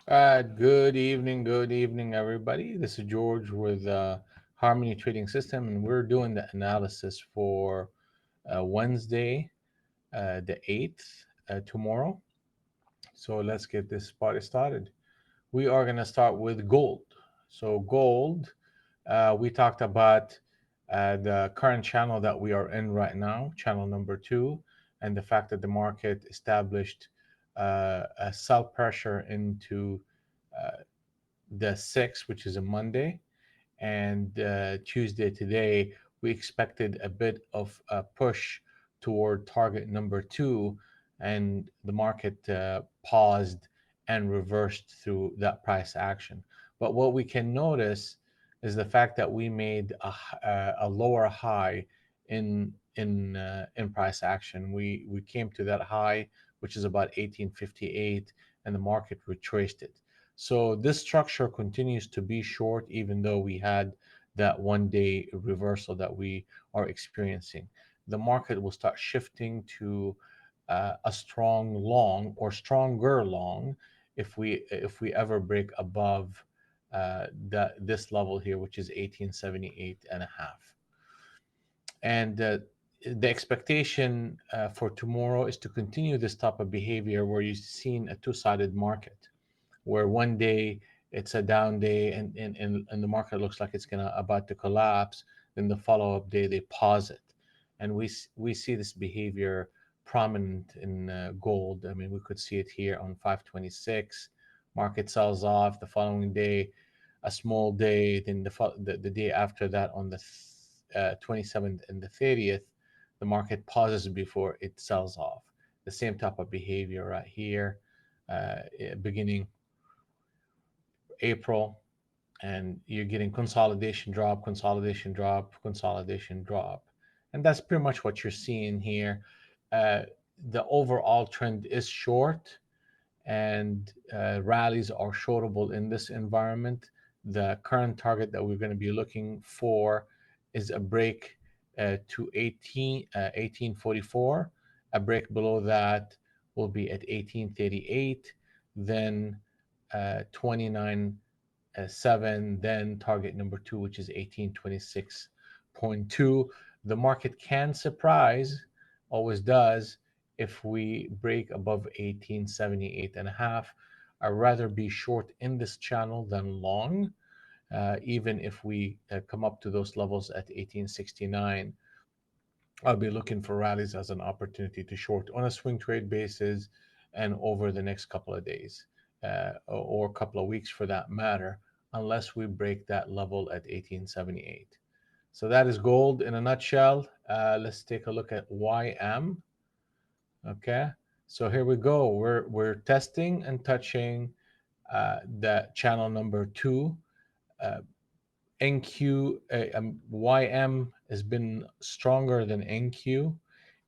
Good evening, everybody. This is George with Harmony Trading System, and we're doing the analysis for Wednesday, the 8th, tomorrow. So let's get this party started. We are going to start with gold. So, gold, we talked about the current channel that we are in right now, channel number two, and the fact that the market established a sell pressure into uh, the 6th, which is a Monday, and Tuesday today, we expected a bit of a push toward target number two, and the market paused and reversed through that price action. But what we can notice is the fact that we made a lower high in price action. We came to that high, which is about 1858, and the market retraced it. So this structure continues to be short, even though we had that 1 day reversal that we are experiencing. The market will start shifting to a strong long or stronger long if we ever break above this level here, which is 1878 and a half. And the expectation for tomorrow is to continue this type of behavior where you've seen a two-sided market where 1 day it's a down day and the market looks like it's gonna about to collapse. Then the follow-up day they pause it, and we see this behavior prominent in gold. I mean, we could see it here on 526. Market sells off the following day, a small day. Then the day after that on the 27th and the 30th, the market pauses before it sells off. The same type of behavior right here, beginning April, and you're getting consolidation drop, consolidation drop, consolidation drop. And that's pretty much what you're seeing here. Uh, the overall trend is short, and rallies are shortable in this environment. The current target that we're going to be looking for is a break to 1844. A break below that will be at 1838, then 29 7, then target number two, which is 1826.2. The market can surprise, always does, if we break above 1878 and a half. I'd rather be short in this channel than long, even if we come up to those levels at 1869. I'll be looking for rallies as an opportunity to short on a swing trade basis and over the next couple of days or a couple of weeks for that matter, unless we break that level at 1878. So that is gold in a nutshell. Let's take a look at YM. Okay, so here we go. We're testing and touching the channel number two. Uh, NQ, YM has been stronger than NQ,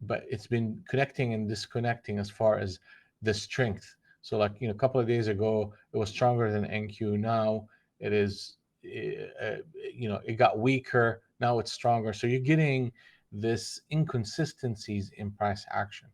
but it's been connecting and disconnecting as far as the strength. So, like, a couple of days ago, it was stronger than NQ. Now it is, it got weaker. Now it's stronger. So you're getting this inconsistencies in price action.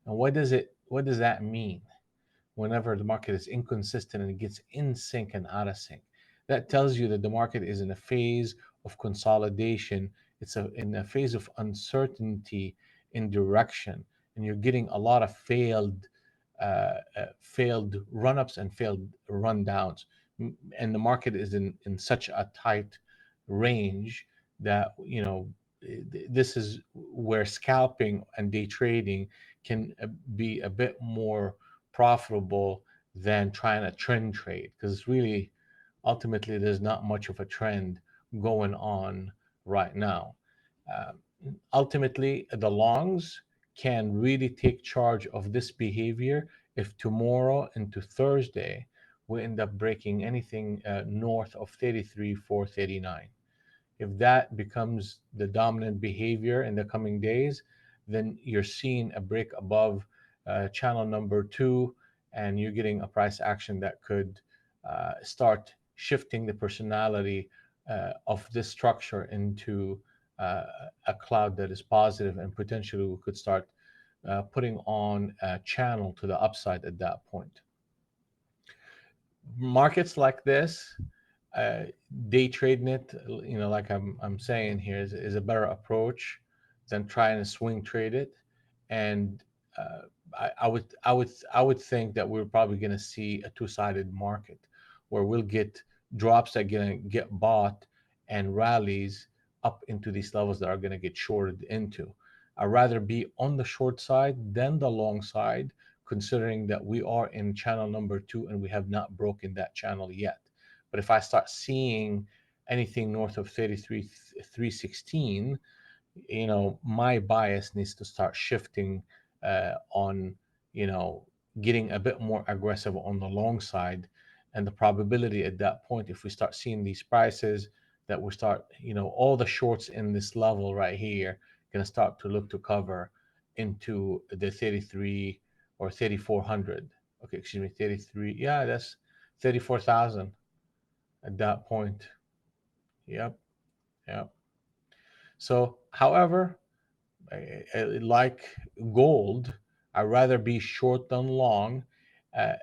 And what does that mean? Whenever the market is inconsistent and it gets in sync and out of sync. That tells you that the market is in a phase of consolidation. In a phase of uncertainty in direction, and you're getting a lot of failed run-ups and failed rundowns. And the market is in such a tight range that this is where scalping and day trading can be a bit more profitable than trying to trend trade, because really ultimately there's not much of a trend going on right now. Uh, Ultimately, the longs can really take charge of this behavior if tomorrow into Thursday we end up breaking anything north of 33,439. If that becomes the dominant behavior in the coming days, then you're seeing a break above channel number two, and you're getting a price action that could start shifting the personality of this structure into uh, a cloud that is positive, and potentially we could start putting on a channel to the upside at that point. Markets like this, uh, day trading it, like I'm saying here, is a better approach than trying to swing trade it. And I would think that we're probably going to see a two-sided market where we'll get drops that are going to get bought and rallies up into these levels that are going to get shorted into. I'd rather be on the short side than the long side, considering that we are in channel number two and we have not broken that channel yet. But if I start seeing anything north of 33, 316, my bias needs to start shifting on, getting a bit more aggressive on the long side. And the probability at that point, if we start seeing these prices, that we start, all the shorts in this level right here, going to start to look to cover into the 33 or 3400. Okay, excuse me, 33. Yeah, that's 34,000 at that point. Yep, yep. So, however, like gold, I'd rather be short than long.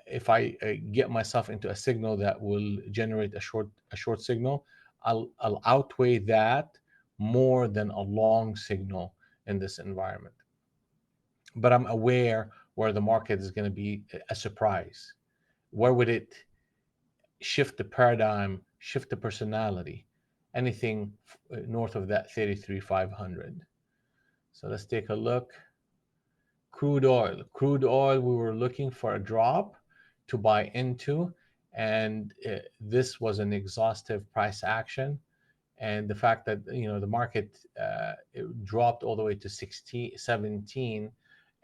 If I get myself into a signal that will generate a short signal, I'll outweigh that more than a long signal in this environment. But I'm aware where the market is going to be a surprise. Where would it shift the paradigm, shift the personality? Anything north of that 33,500. So let's take a look. Crude oil. Crude oil, we were looking for a drop to buy into, and this was an exhaustive price action. And the fact that the market it dropped all the way to 16, 17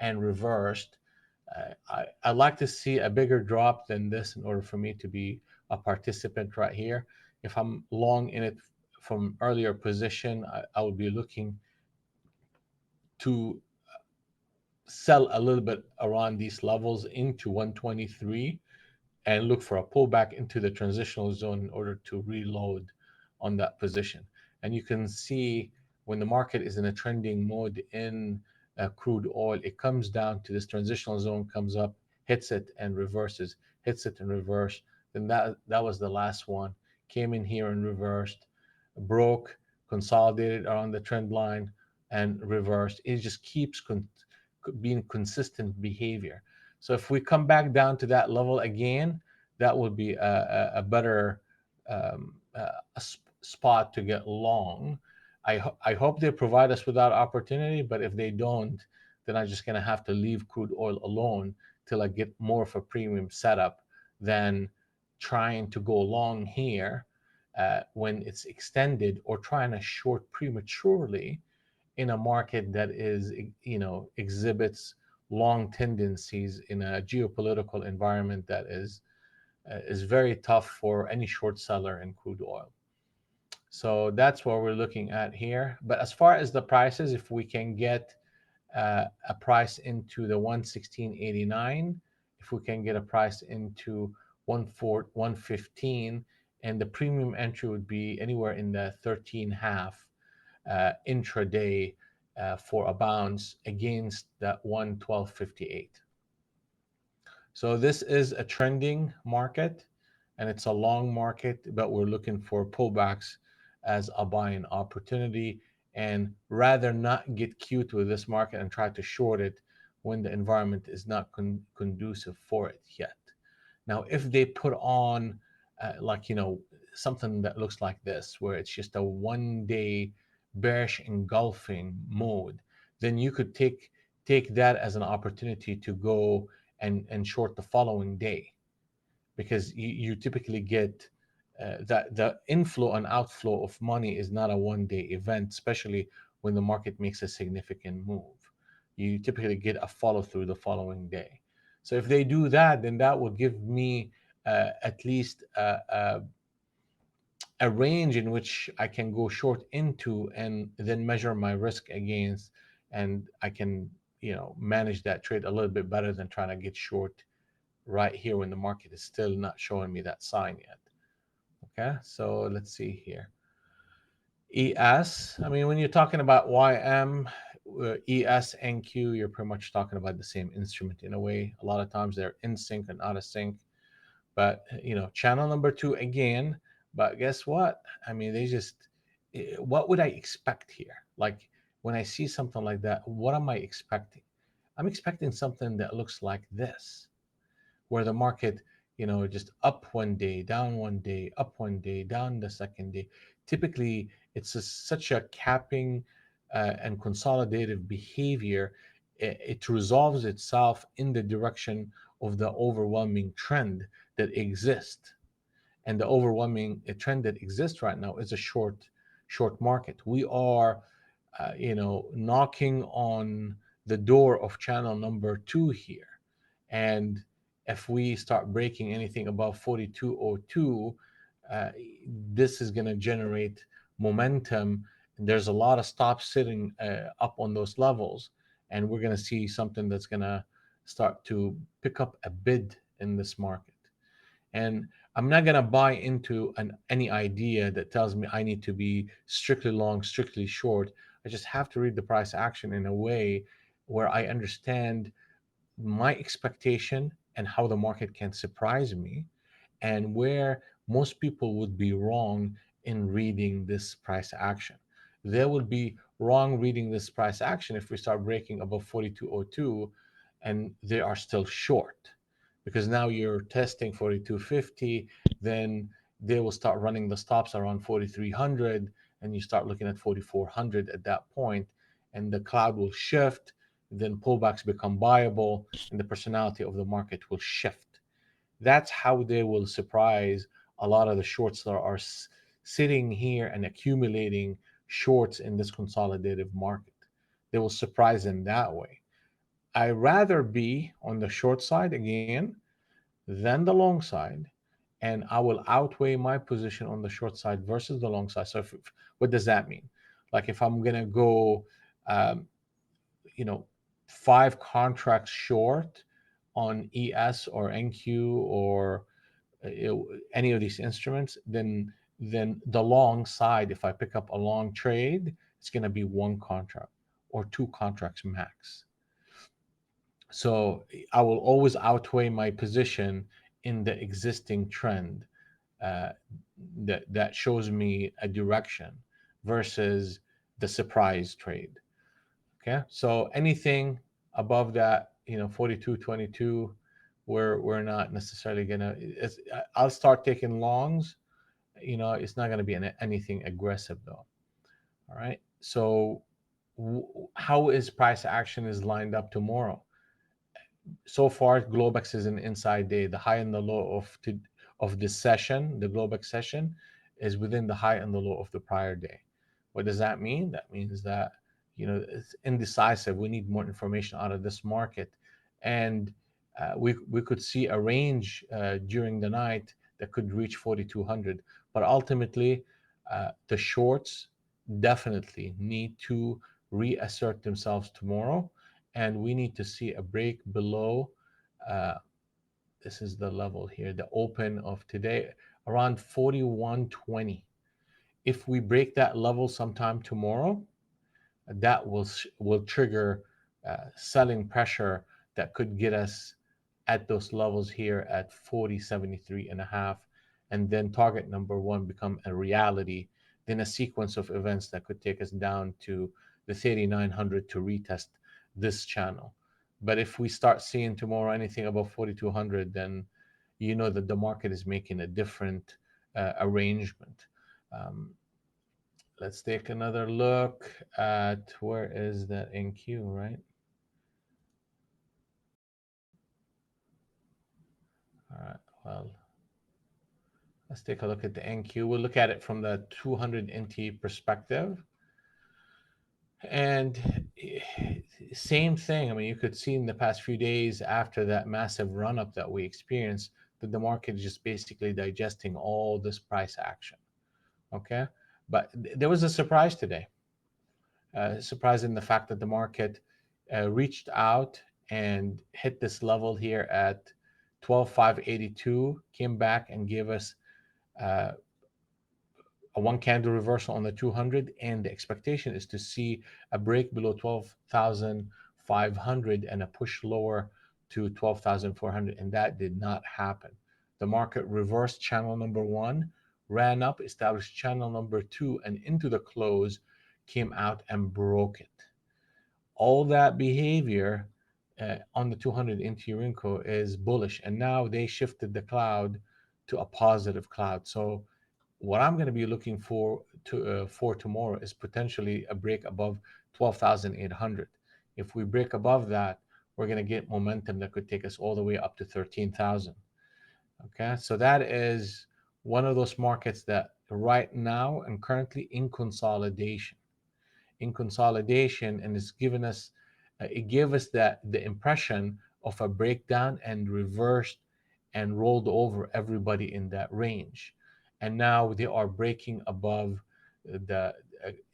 and reversed. I like to see a bigger drop than this in order for me to be a participant right here. If I'm long in it from earlier position, I would be looking to sell a little bit around these levels into 123 and look for a pullback into the transitional zone in order to reload on that position. And you can see when the market is in a trending mode in crude oil, it comes down to this transitional zone, comes up, hits it and reverses, hits it and reverse. Then that was the last one. Came in here and reversed, broke, consolidated around the trend line and reversed. It just keeps being consistent behavior. So if we come back down to that level again, that would be a better spot to get long. I hope they provide us with that opportunity, but if they don't, then I'm just going to have to leave crude oil alone till I get more of a premium setup than trying to go long here when it's extended, or trying to short prematurely in a market that is, exhibits long tendencies in a geopolitical environment that is very tough for any short seller in crude oil. So that's what we're looking at here. But as far as the prices, if we can get a price into the 116.89, if we can get a price into 115, and the premium entry would be anywhere in the 13 half intraday for a bounce against that 112.58. So this is a trending market and it's a long market, but we're looking for pullbacks as a buying opportunity, and rather not get cute with this market and try to short it when the environment is not conducive for it yet. Now, if they put on like, something that looks like this, where it's just a 1 day bearish engulfing mode, then you could take that as an opportunity to go and short the following day, because you typically get that the inflow and outflow of money is not a 1 day event, especially when the market makes a significant move. You typically get a follow through the following day. So if they do that, then that will give me at least a range in which I can go short into and then measure my risk against, and I can, manage that trade a little bit better than trying to get short right here when the market is still not showing me that sign yet. Okay, so let's see here. ES, I mean, when you're talking about YM, ES, NQ, you're pretty much talking about the same instrument in a way. A lot of times they're in sync and out of sync. But channel number two again. But guess what? I mean, they just what would I expect here? Like when I see something like that, what am I expecting? I'm expecting something that looks like this, where the market, just up one day, down one day, up one day, down the second day. Typically, it's such a capping and consolidative behavior. It resolves itself in the direction of the overwhelming trend that exists. And the overwhelming trend that exists right now is a short market. We are knocking on the door of channel number two here. And if we start breaking anything above 4202, uh, this is going to generate momentum. And there's a lot of stops sitting up on those levels. And we're going to see something that's going to start to pick up a bid in this market. And I'm not going to buy into any idea that tells me I need to be strictly long, strictly short. I just have to read the price action in a way where I understand my expectation and how the market can surprise me, and where most people would be wrong in reading this price action. They would be wrong reading this price action if we start breaking above 4202 and they are still short, because now you're testing 4250. Then they will start running the stops around 4300, and you start looking at 4400 at that point, and the cloud will shift. Then pullbacks become buyable, and the personality of the market will shift. That's how they will surprise a lot of the shorts that are sitting here and accumulating shorts in this consolidative market. They will surprise them that way. I rather be on the short side again than the long side, and I will outweigh my position on the short side versus the long side. So, what does that mean? Like if I'm gonna go, um, you know, 5 contracts short on ES or NQ or any of these instruments, then the long side, if I pick up a long trade, it's going to be 1 contract or 2 contracts max. So I will always outweigh my position in the existing trend uh, that shows me a direction versus the surprise trade. Okay, so anything above that, 42.22, we're not necessarily gonna. I'll start taking longs. It's not gonna be anything aggressive though. All right. So how is price action is lined up tomorrow? So far, Globex is an inside day. The high and the low of this session, the Globex session, is within the high and the low of the prior day. What does that mean? That means that it's indecisive. We need more information out of this market, and we could see a range during the night that could reach 4,200. But ultimately, the shorts definitely need to reassert themselves tomorrow, and we need to see a break below. Uh, this is the level here, the open of today, around 4120. If we break that level sometime tomorrow, that will trigger selling pressure that could get us at those levels here at 4073 and a half, and then target number one become a reality, then a sequence of events that could take us down to the 3900 to retest this channel. But if we start seeing tomorrow anything above 4200, then you know that the market is making a different arrangement. um, let's take another look at where is that NQ, right? All right, well, let's take a look at the NQ. We'll look at it from the 200 NT perspective. And same thing. I mean, you could see in the past few days after that massive run up that we experienced that the market is just basically digesting all this price action. Okay. But there was a surprise today. Surprise in the fact that the market reached out and hit this level here at 12,582, came back and gave us uh, a one candle reversal on the 200, and the expectation is to see a break below 12,500 and a push lower to 12,400, and that did not happen. The market reversed channel number one, ran up, established channel number two, and into the close came out and broke it. All that behavior on the 200 into Rinko is bullish, and now they shifted the cloud to a positive cloud. So what I'm going to be looking for tomorrow is potentially a break above 12,800. If we break above that, we're going to get momentum that could take us all the way up to 13,000. Okay, so that is one of those markets that right now and currently in consolidation, and it's given us it gave us that the impression of a breakdown and reversed and rolled over everybody in that range, and now they are breaking above the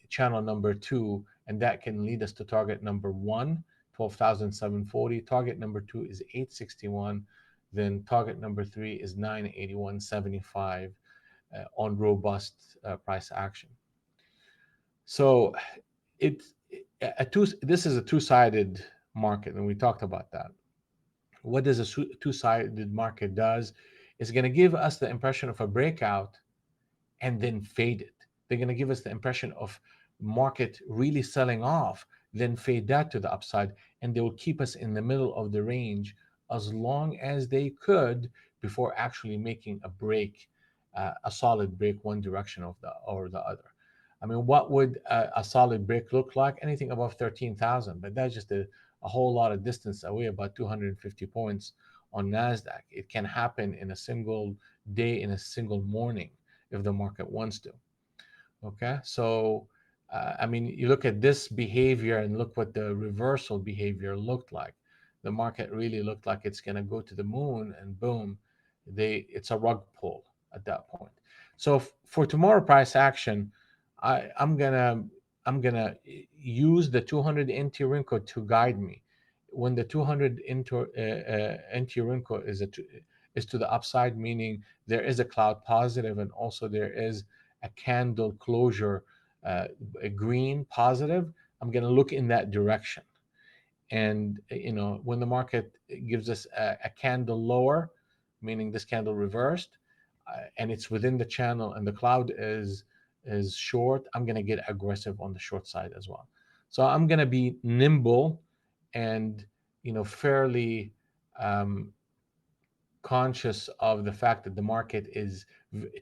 channel number two, and that can lead us to target number one, 12,740. Target number two is 861. Then target number three is 981.75 on robust price action. So it a two this is a two-sided market, and we talked about that. What does a two-sided market does is going to give us the impression of a breakout and then fade it. They're going to give us the impression of market really selling off, then fade that to the upside, and they will keep us in the middle of the range as long as they could before actually making a break, a solid break one direction of the or the other. I mean, what would a solid break look like? Anything above 13,000, but that's just a whole lot of distance away, about 250 points on NASDAQ. It can happen in a single day, in a single morning, if the market wants to. Okay, so I mean, you look at this behavior and look what the reversal behavior looked like. The market really looked like it's going to go to the moon, and boom, it's a rug pull at that point. So for tomorrow price action, I'm gonna use the 200 NT Rinko to guide me. When the 200 NT Rinko is to the upside, meaning there is a cloud positive, and also there is a candle closure, a green positive, I'm going to look in that direction. And when the market gives us a candle lower, meaning this candle reversed, and it's within the channel and the cloud is short, I'm going to get aggressive on the short side as well. So I'm going to be nimble and fairly um, conscious of the fact that the market is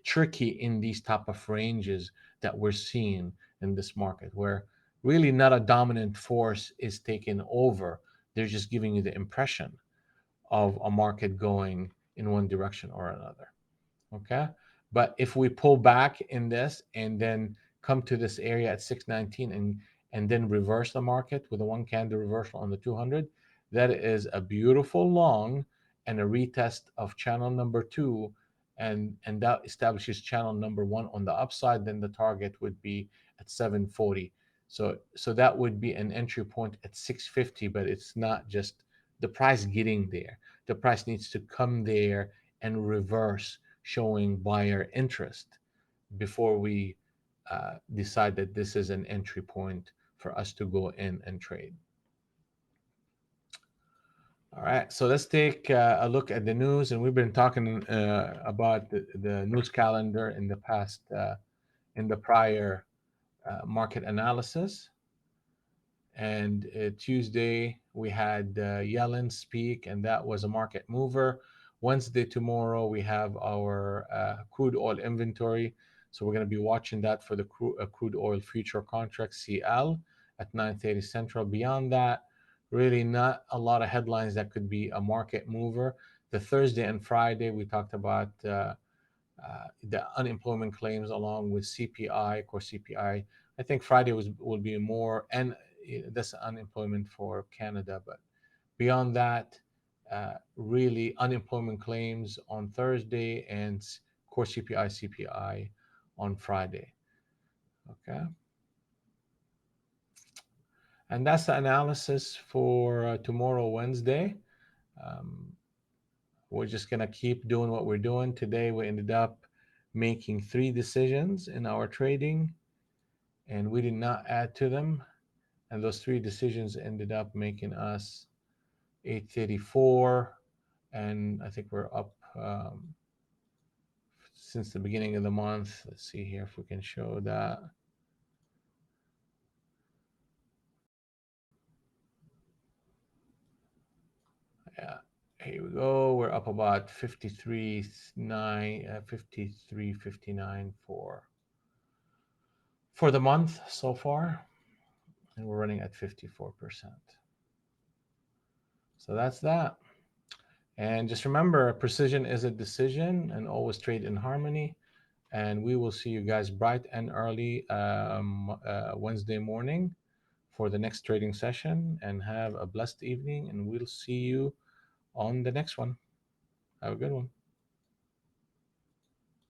tricky in these type of ranges that we're seeing in this market, where really not a dominant force is taking over. They're just giving you the impression of a market going in one direction or another. Okay, but if we pull back in this and then come to this area at 619 and then reverse the market with a one candle reversal on the 200, that is a beautiful long and a retest of channel number two, and that establishes channel number one on the upside. Then the target would be at 740. So that would be an entry point at 650, but it's not just the price getting there. The price needs to come there and reverse, showing buyer interest before we decide that this is an entry point for us to go in and trade. All right, so let's take a look at the news, and we've been talking about the news calendar in the past, in the prior market analysis. And Tuesday we had Yellen speak, and that was a market mover. Wednesday, tomorrow, we have our crude oil inventory, so we're going to be watching that for the crude oil future contract CL at 9:30 Central. Beyond that, really not a lot of headlines that could be a market mover. The Thursday and Friday we talked about the unemployment claims along with CPI, core CPI. I think Friday will be more, and that's unemployment for Canada. But beyond that, really unemployment claims on Thursday and core CPI, CPI on Friday. Okay. And that's the analysis for tomorrow, Wednesday. Um, we're just going to keep doing what we're doing. Today, we ended up making 3 decisions in our trading, and we did not add to them. And those 3 decisions ended up making us 834, and I think we're up since the beginning of the month. Let's see here if we can show that. Yeah, here we go. We're up about 53.59 for the month so far, and we're running at 54%. So that's that. And just remember, precision is a decision, and always trade in harmony. And we will see you guys bright and early Wednesday morning for the next trading session. And have a blessed evening, and we'll see you on the next one. Have a good one.